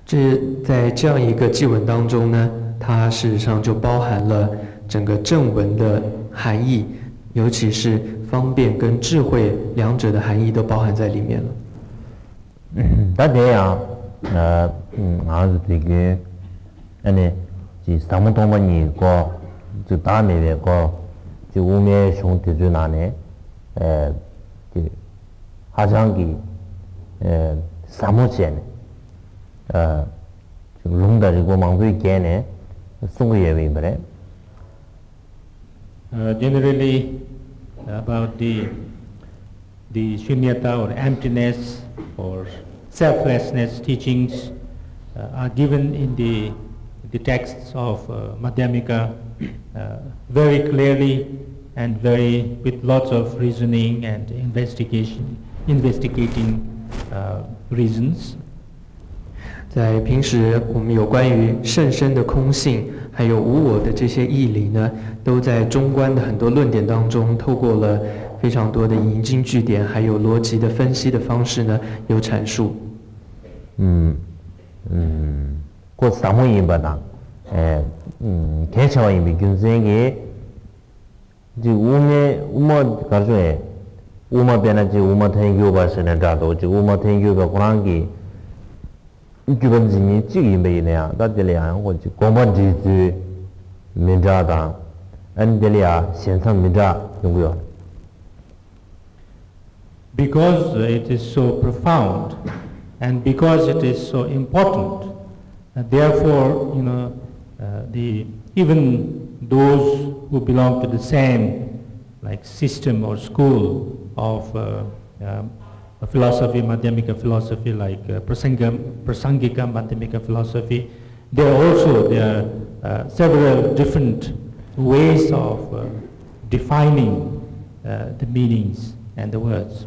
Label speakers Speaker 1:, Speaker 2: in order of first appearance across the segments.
Speaker 1: 这在这样一个祭文当中呢，它事实上就包含了整个正文的含义，尤其是方便跟智慧两者的含义都包含在里面了。
Speaker 2: 다대야 아주 되게 아니 지 사무동반이 있고 저 다음에 있고 지 우메 형태들 안에 하장기 사무전 롱다리고 망부이 개네 송구예위 그래.
Speaker 3: Generally about the shunyata or emptiness or selflessness teachings are given in the texts of Madhyamika very clearly and with lots of reasoning and investigating reasons.
Speaker 1: 在平时我们有关于甚深的空性还有无我的这些义理呢，都在中观的很多论点当中透过了非常多的引经据典还有逻辑的分析的方式呢有阐述。
Speaker 2: 그 사무이바다 개체와 이미 균생이 지 우마 가르에 우마 변하지 우마 탱교바스는 다도 지 우마 탱교가 고랑기 주변진이 찌기메이네야 다들이야 고지 고만지지 민자다 안들이야 현상 민자 용구요.
Speaker 3: Because it is so profound and because it is so important, therefore, even those who belong to the same like system or school of philosophy, Madhyamika philosophy, like Prasangika Madhyamika philosophy, there are several different ways of defining the meanings and the words.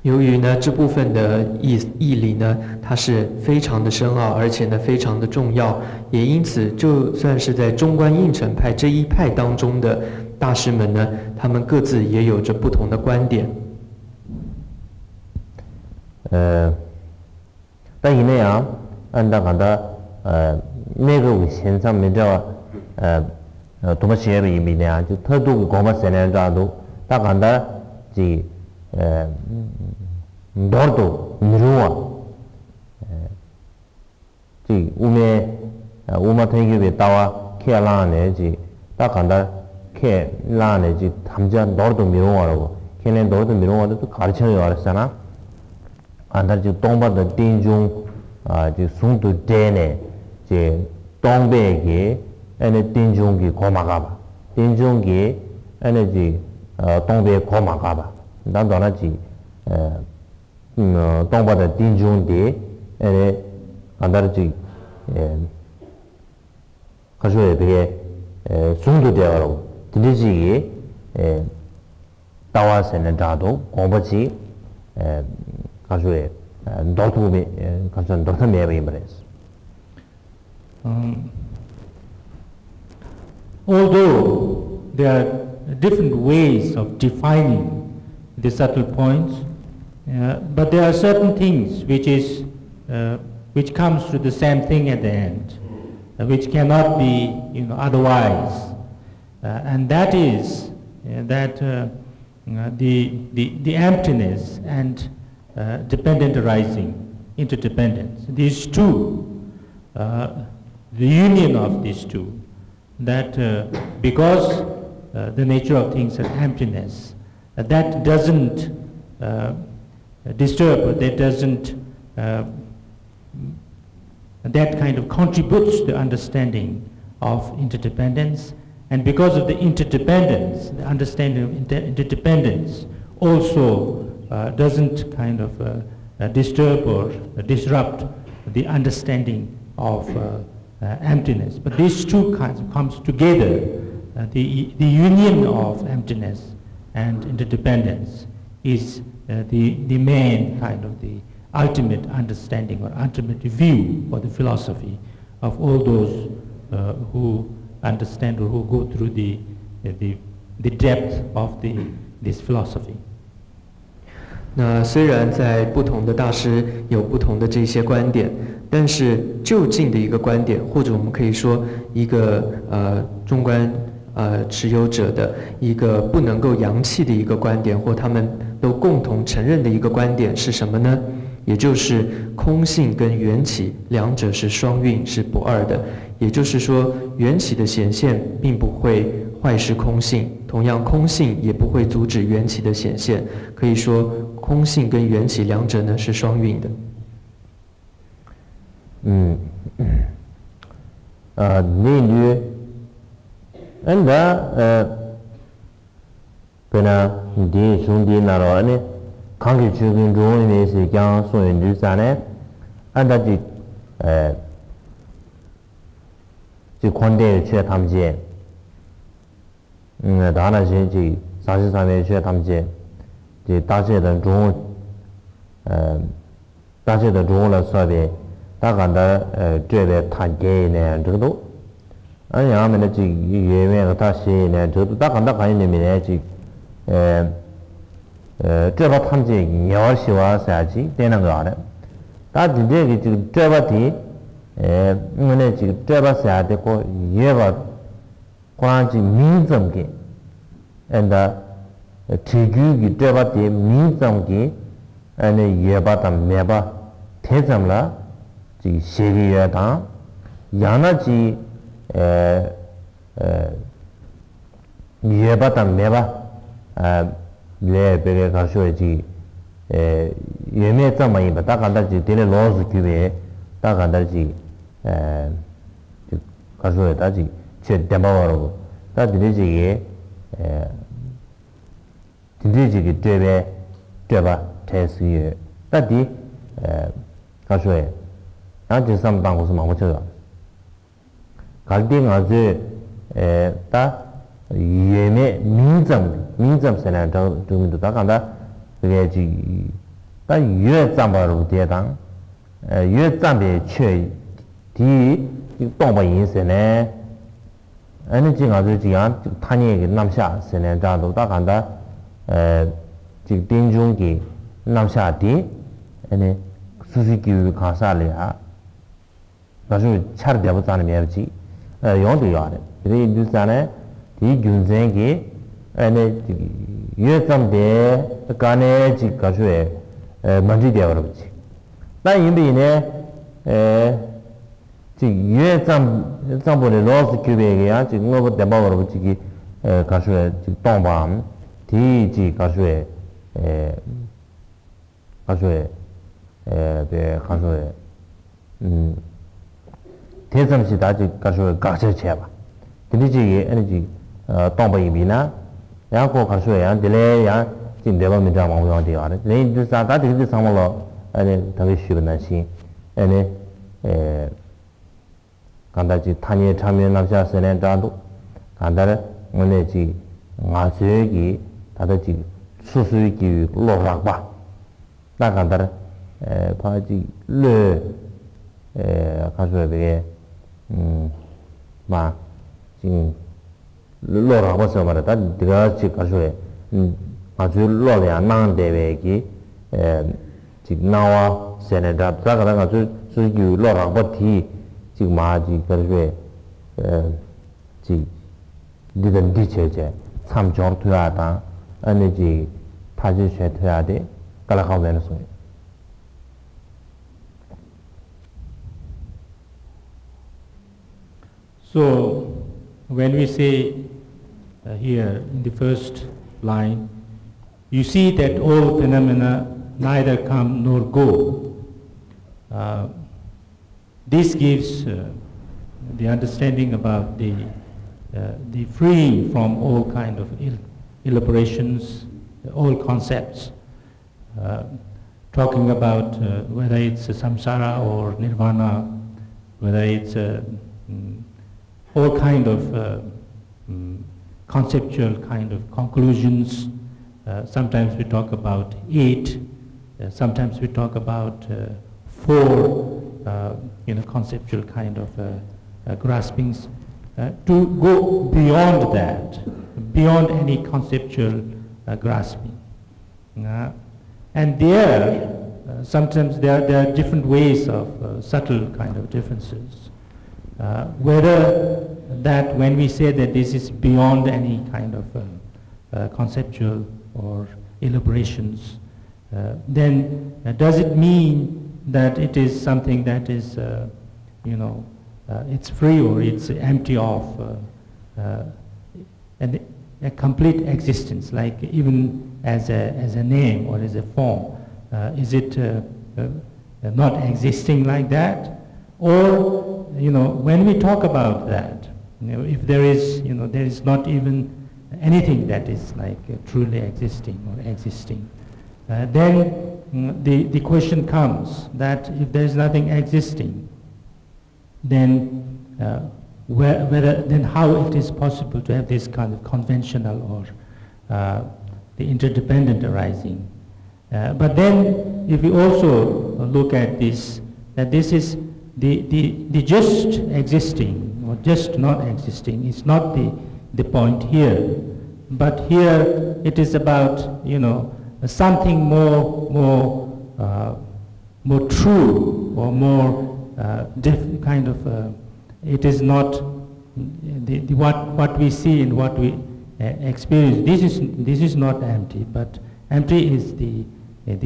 Speaker 1: 由于呢这部分的义理呢，它是非常的深奥，而且呢非常的重要，也因此就算是在中观应成派这一派当中的大师们呢，他们各自也有着不同的观点。
Speaker 2: 但이내야 안다간다 매그 현상 면저 도마시에비 이미냐 저 터도 고마세네라도 다간다 지 너도 미루와 지 우마 탱기베 따와 케라네 지 다간다 케라네 지 담자 너도 미루와라고 걔네 너도 미루와도 또 가르쳐요 알았잖아. 안달지 동바의 띵중 지 숭도 되네 지 동백이 에네 띵중기 고마가봐 띵중기 에네지 동백 고마가봐 난도나지 동바의 띵중디 에네 안달지 가져야 되게 숭도 되어라고 들리지기 따와서는 다도 공부지 가져야 너도 가져 너도 매비 말했어.
Speaker 3: Although there are different ways of defining the subtle points, but there are certain things which comes to the same thing at the end, which cannot be otherwise, and that is that the emptiness and dependent arising, interdependence. These two, the union of these two, that because the nature of things is emptiness, that doesn't disturb, or that doesn't, that kind of contributes to the understanding of interdependence, and because of the interdependence, the understanding of interdependence also doesn't kind of disturb or disrupt the understanding of emptiness. But these two kinds comes together, the union of emptiness and interdependence is the main kind of the ultimate understanding or ultimate view for the philosophy of all those who understand or who go through the depth of this philosophy.
Speaker 1: 那虽然在不同的大师有不同的这些观点，但是就近的一个观点，或者我们可以说一个中观持有者的一个不能够扬弃的一个观点，或他们都共同承认的一个观点是什么呢？也就是空性跟缘起两者是双运，是不二的。也就是说，缘起的显现并不会坏失空性，同样空性也不会阻止缘起的显现。可以说，空性跟缘起两者呢是双运的。
Speaker 2: 本来你兄弟那罗呢，康熙初跟中原是讲所有女三呢，按照就宽带去他们家，当然是就33年去他们家，就大学的中了说的，大概的这边谈给呢这个多，俺家们的就原来的他写呢这个大概的看里面呢就。这把他们这鸟喜欢啥子？在那个的，但是这个就这把的，我们这个这把啥的个也把，关于民众的，提供的这把的民众的，也把他们也把提升了，这协议也当，让那这也把他们也把。来别个搞说的，也没这么一把，大概的就对了老师区别，大概的就，就搞说的，就去电报了，但对了这个，对了这个这边这把才是有，但对，搞说的，然后就上办公室忙不起来，搞定了这，他。也没民众现在这么多，大概的这个就，但越占不住地当，越占的缺地就当不赢些呢，你这样就这样，他那个南下现在这都大概的，这个丁中给南下的，数据教育看啥了啊？那时候差点不占的没有去，用都要的，这个就是啥呢？이 균생이 아니 유zambe 간에 지 가서에 먼저 되어 버리지. 나 이미네 지 유zam보의 로스 큐베야 지 뭐부 대바 버리지 가서에 지 동밤 디지 가서에 가서에 배 가서에 대점시 다지 가서에 가서 제봐. 근데 지 에너지当不一笔呢，然后看说呀，这类呀，今天我们讲网上的啊，人就啥，他这个上网了，他给学不难行，刚才就他那场面那些时间长度，刚才我那就俺这个他的就出属于落上吧，那刚才他就了，看说这个，嘛，落了不什么的，但这个就搞出来，就落了难的那个，就拿啊，现在这这个那个就有落了不提，就嘛就搞出来，就你的地切切，参照推下当，那就他就学推下的，搞了好点的所以。
Speaker 3: So, when we say here in the first line, you see that all phenomena neither come nor go. This gives the understanding about the freeing from all kind of elaborations, all concepts, talking about whether it's samsara or nirvana, whether it's all kind of conceptual kind of conclusions. Sometimes we talk about 8, sometimes we talk about 4, conceptual kind of graspings. To go beyond that, beyond any conceptual grasping. And there, sometimes there are different ways of subtle kind of differences. Whether that when we say that this is beyond any kind of conceptual or elaborations, then does it mean that it is something that is, it's free or it's empty of a complete existence, like even as a name or as a form? Is it not existing like that? Or, when we talk about that, if there is, there is not even anything that is like truly existing or existing, then the question comes that if there is nothing existing, then then how it is possible to have this kind of conventional or the interdependent arising? But then, if we also look at this, that this is the just existing or just not existing is not the point here, but here it is about something more true or more kind of. It is not what we see and what we experience. This is not empty, but empty is the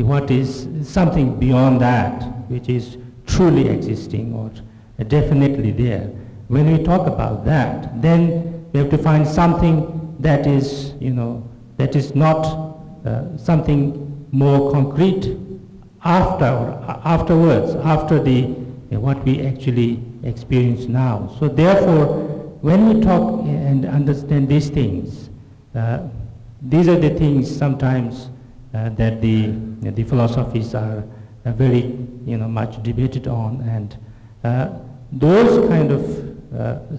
Speaker 3: what is something beyond that, which is truly existing or definitely there. When we talk about that, then we have to find something that is, that is not something more concrete afterwards, after what we actually experience now. So therefore, when we talk and understand these things, these are the things sometimes that the philosophies are very much debated on, and those kind of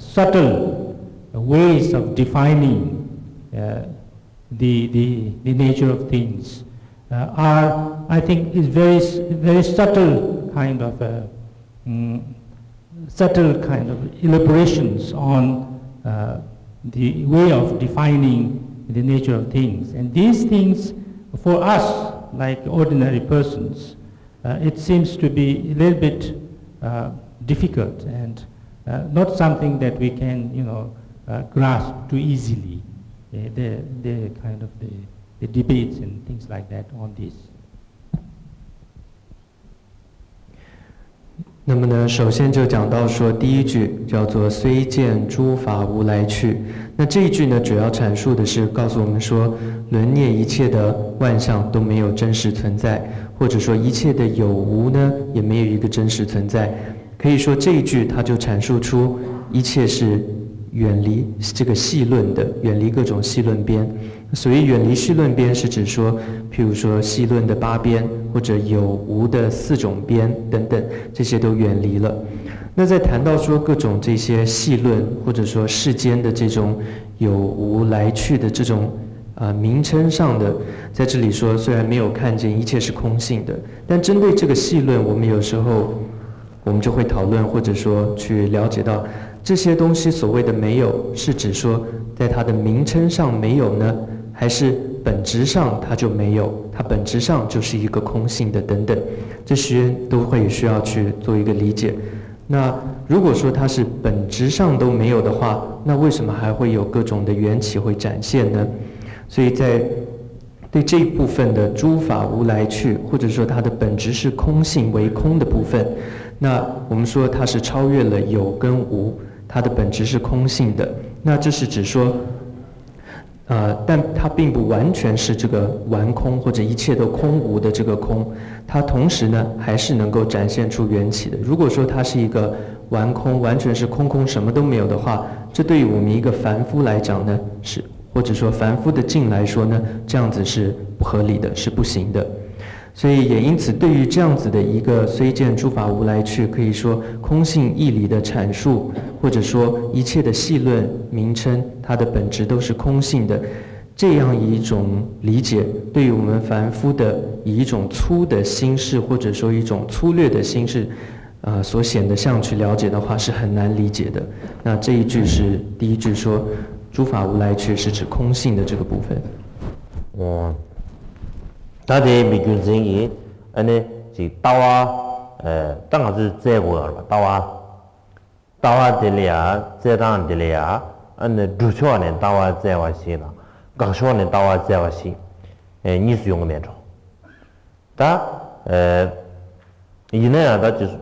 Speaker 3: subtle ways of defining the nature of things are, I think, is very subtle kind of elaborations on the way of defining the nature of things. And these things, for us, like ordinary persons, it seems to be a little bit difficult and not something that we can, grasp too easily. The kind of the debates and things like that on this.
Speaker 1: 那么呢，首先就讲到说，第一句叫做"虽见诸法无来去"。那这一句呢，主要阐述的是告诉我们说，轮涅一切的万象都没有真实存在，或者说一切的有无呢，也没有一个真实存在。可以说这一句它就阐述出一切是远离这个细论的，远离各种细论边。所谓远离细论边，是指说，譬如说细论的8边，或者有无的4种边等等，这些都远离了。那在谈到说各种这些细论，或者说世间的这种有无来去的这种名称上的，在这里说虽然没有看见一切是空性的，但针对这个细论，我们有时候我们就会讨论，或者说去了解到这些东西所谓的没有，是指说在它的名称上没有呢，还是本质上它就没有，它本质上就是一个空性的等等，这些都会需要去做一个理解。那如果说它是本质上都没有的话，那为什么还会有各种的缘起会展现呢？所以在对这一部分的诸法无来去，或者说它的本质是空性为空的部分，那我们说它是超越了有跟无，它的本质是空性的。那这是指说但它并不完全是这个完空或者一切都空无的这个空，它同时呢还是能够展现出缘起的。如果说它是一个完空，完全是空空什么都没有的话，这对于我们一个凡夫来讲呢，是或者说凡夫的境来说呢，这样子是不合理的，是不行的。所以也因此，对于这样子的一个虽见诸法无来去，可以说空性义理的阐述，或者说一切的细论名称，它的本质都是空性的，这样一种理解，对于我们凡夫的以一种粗的心事，或者说一种粗略的心事，所显得像去了解的话，是很难理解的。那这一句是第一句说诸法无来去，是指空性的这个部分。
Speaker 2: 다들 미규생이 안에 지 따와 땅아주 제고야 따와 들이야 제단 들이야 안에 두초안에 따와 제와시나 강쇼안에 따와 제와시 니수용면죠 다 이내야 다 지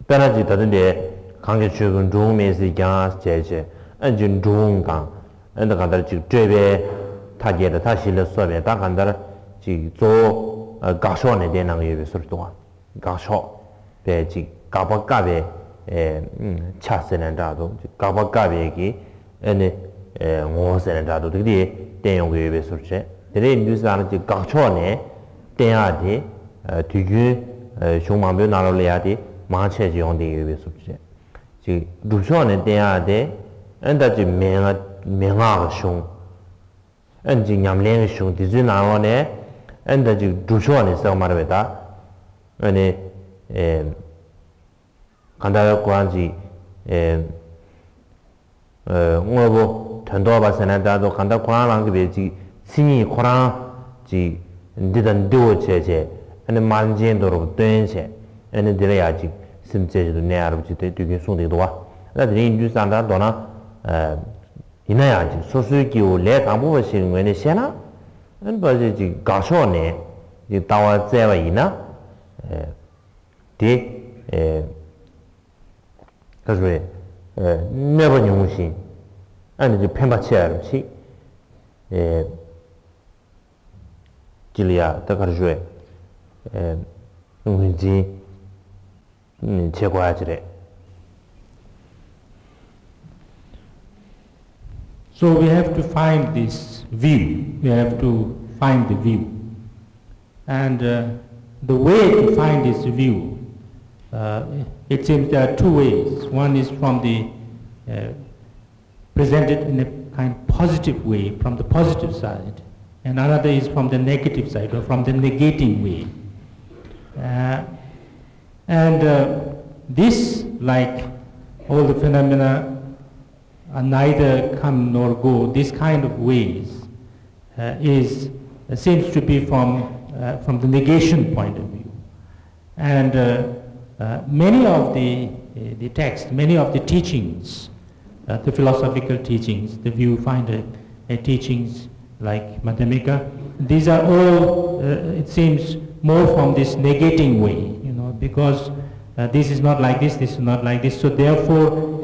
Speaker 2: 페나지 다든데 강제 출근 중매스 양 제제 안준 중강 안다 간다 지 죄배 타게다 다시를 수업에 다 간다 지조 가쇼네 되는 예배 소리도와 가쇼 배지 가바가베 차세는다도 가바가베기 에네 모세는다도 되게 대용 예배 소리제 되게 뉴스라는 지 가쇼네 대야디 뒤규 쇼망배 나로래야디 마체 지용대 예배 소리제 지 루쇼네 대야데 안다지 명아 쇼 안지 냠랭 쇼 디즈 나오네 안다지 두쇼네 서마르베다 아니 간다가 고안지 뭐고 전도바 세나다도 간다 고안랑 그베지 신이 고랑 지 디던 도체제 아니 만진도로 된세 아니 데려야지 심제도 내아르지 되게 손대도와 나들이 인주산다 도나 이나야지 소수기오 내 강부가 시는 거네 세나 안 봐지 가쇼네 이 따와 제와 이나 그래서 never 용신 아니 저 펜바치야지 길이야 더 가르줘에 응지 제거하지래.
Speaker 3: So we have to find this view. We have to find the view. And the way to find this view, it seems there are two ways. One is from the presented in a kind of positive way, from the positive side, and another is from the negative side, or from the negating way. This, like all the phenomena, neither come nor go. This kind of ways seems to be from the negation point of view. And many of the texts, many of the teachings, the philosophical teachings, the viewfinder teachings like Madhyamika, these are all, it seems, more from this negating way, because this is not like this is not like this. So therefore,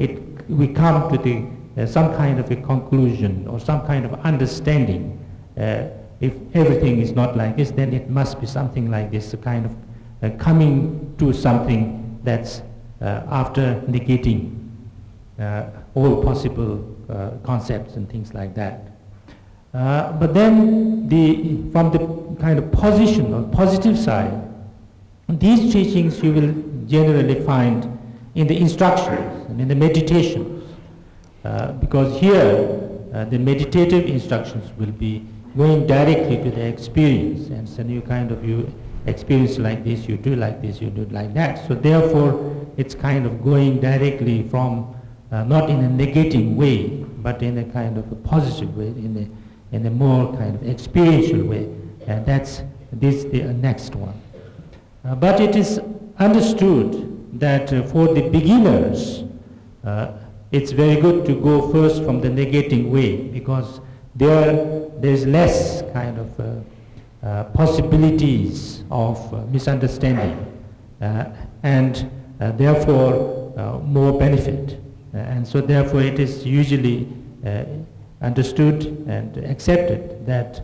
Speaker 3: we come to some kind of a conclusion or some kind of understanding. If everything is not like this, then it must be something like this, a kind of coming to something that's after negating all possible concepts and things like that. But then from the kind of position or positive side, these teachings you will generally find in the instructions and in the meditations, because here the meditative instructions will be going directly to the experience, and so you experience like this, you do like this, you do like that. So therefore, it's kind of going directly from not in a negating way, but in a kind of a positive way, in a more kind of experiential way, and that's the next one. But it is understood that for the beginners, it's very good to go first from the negating way, because there's less kind of possibilities of misunderstanding, and therefore more benefit. And so therefore it is usually understood and accepted that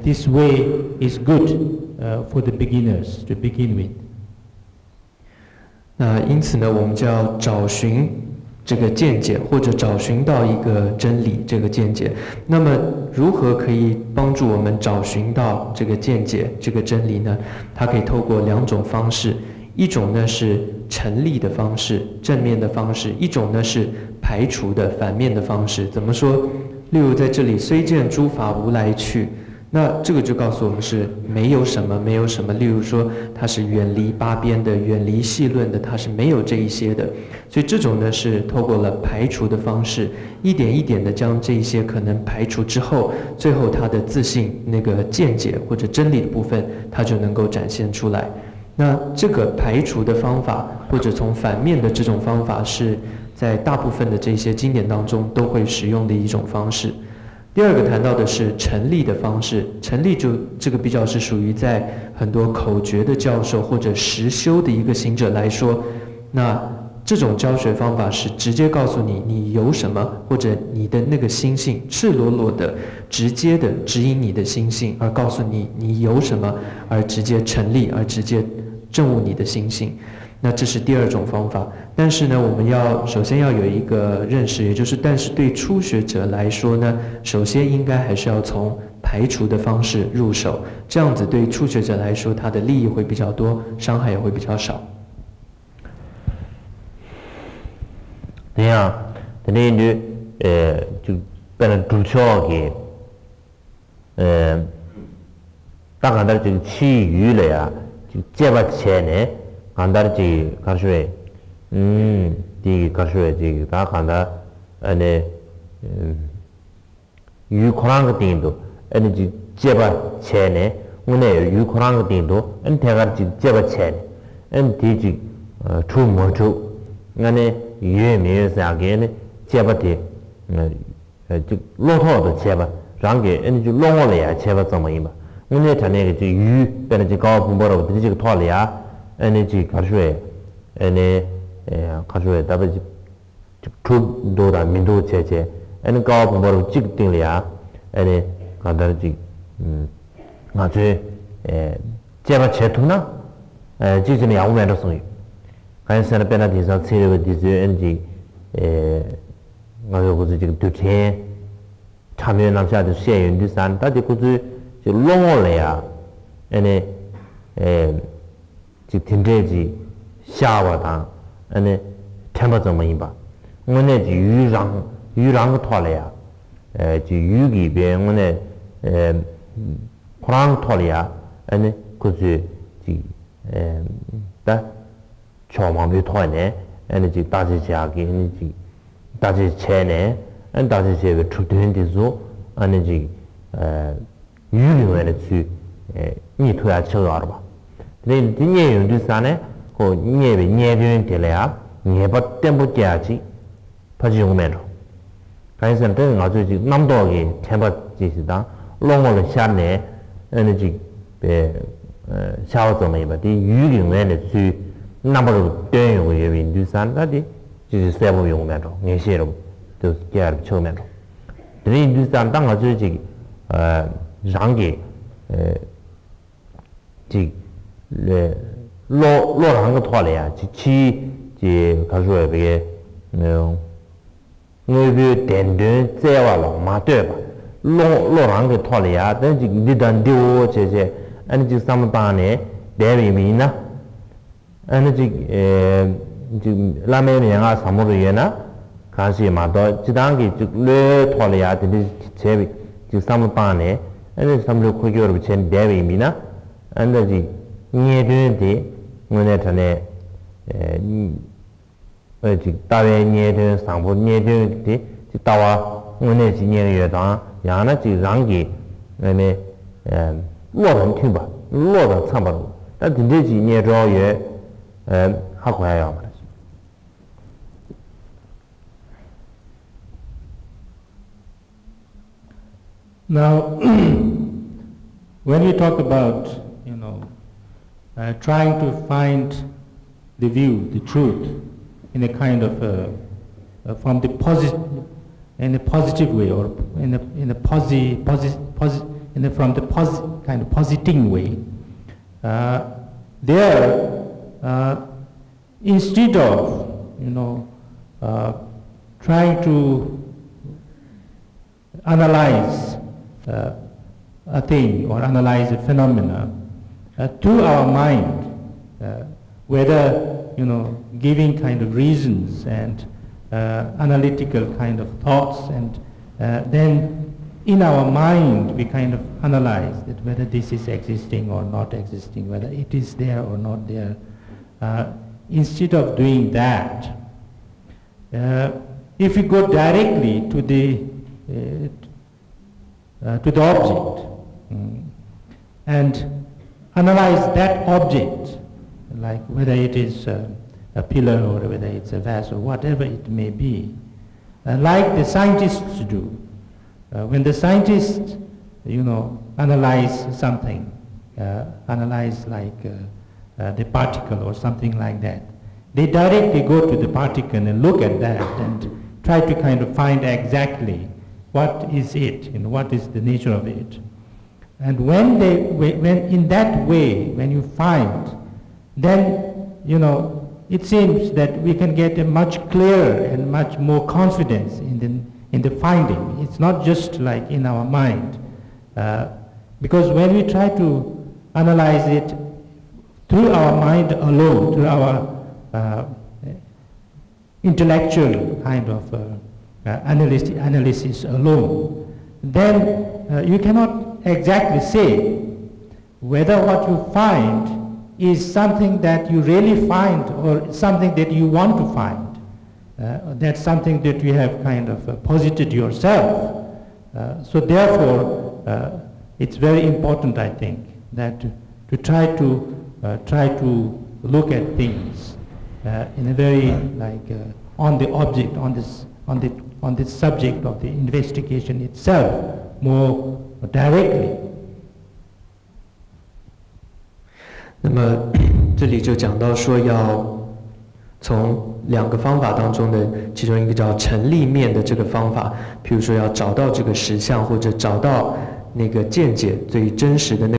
Speaker 3: this way is good for the beginners to begin with.
Speaker 1: 那因此呢，我们就要找寻这个见解，或者找寻到一个真理这个见解。那么如何可以帮助我们找寻到这个见解这个真理呢？它可以透过两种方式，一种呢是成立的方式，正面的方式；一种呢是排除的反面的方式。怎么说？例如在这里，虽见诸法无来去。那这个就告诉我们是没有什么，没有什么。例如说，它是远离八边的，远离细论的，它是没有这一些的。所以这种呢是透过了排除的方式，一点一点的将这一些可能排除之后，最后他的自信那个见解或者真理的部分，它就能够展现出来。那这个排除的方法，或者从反面的这种方法，是在大部分的这些经典当中都会使用的一种方式。第二个谈到的是成立的方式，成立就这个比较是属于在很多口诀的教授或者实修的一个行者来说，那这种教学方法是直接告诉你你有什么，或者你的那个心性赤裸裸的、直接的指引你的心性，而告诉你你有什么，而直接成立，而直接证悟你的心性。那这是第二种方法。但是呢，我们首先要有一个认识，也就是但是对初学者来说呢，首先应该还是要从排除的方式入手，这样子对初学者来说，他的利益会比较多，伤害也会比较少。
Speaker 2: 这样，这里呢，就变成主教给，大概的这个其余了呀，就接把钱呢，看到这个开始，这个开始这个，大家看到，有可能个程度，就接把钱呢，我呢有可能个程度，听个就接把钱，这就出没出，我呢。越没有啥个呢？接不的，就骆驼的接吧，让给就弄我来呀，接吧怎么样吧？我那他那个就鱼，本来就搞不过了，我这个拖来呀，就开始，开始，大不就出多大民族接，搞不过了，这个定了呀，看到就，那就，接吧切土呢，就是你要买的生意。还是在别的地方吃的地区，我有个这个对天，他们那下就写云的山，大家估计就弄过来呀，就听这句下瓦当，听不怎么样吧？我呢就语让个拖来呀，就语里边我呢，普朗拖来呀，估计就的。小毛病拖呢，就大家家给，就大家车呢，大家这个出团的时候，就语里面的去，你推下车了吧？那你用的啥呢？和你用的了呀，你把电不加起，怕就用没了。但是这个我就那么多个天把就是当弄我的下呢，就下午怎么样吧？的语里面的去。那么对用的云度山，那的就是全部用没着，那些了都第二抽没着。这云度山当然就是这个让给这落上个拖来呀，就去就他说这个我比电动在话了嘛对吧？落上个拖来呀，但是你当丢这，就什么办呢？单位面呢？就拉美人啊，什么的人呢？看是嘛多，就当个就来拖了呀，这里车位就什么办呢？什么就快叫了钱单位面呢？就年段的，我那他呢，就大约年段上步年段的，就到啊，我那是年月长，然后呢就让给落人听吧，落人唱不了，但真正是年少月。还快要嘛？
Speaker 3: Now, when we talk about, trying to find the view, the truth, in a kind of from the in a positive way, or from the kind of positing way, instead of trying to analyze a thing or analyze a phenomena to our mind, whether giving kind of reasons and analytical kind of thoughts, and then in our mind we kind of analyze that whether this is existing or not existing, whether it is there or not there. Instead of doing that, if we go directly to the object and analyze that object, like whether it is a pillar or whether it's a vase or whatever it may be, like the scientists do. When the scientists, analyze something, analyze like the particle or something like that, they directly go to the particle and look at that and try to kind of find exactly what is it, what is the nature of it. And when in that way, when you find, then, it seems that we can get a much clearer and much more confidence in the finding. It's not just like in our mind. Because when we try to analyze it through our mind alone, through our intellectual kind of analysis alone, then you cannot exactly say whether what you find is something that you really find or something that you want to find. That's something that you have kind of posited yourself. So therefore, it's very important, I think, that to try to look at things in a very on the object, on the subject of the investigation itself more directly.
Speaker 1: 那么这里就讲到说，要从2个方法当中的其中一个叫成立面的这个方法，譬如说要找到这个实相，或者找到那个见解最真实的那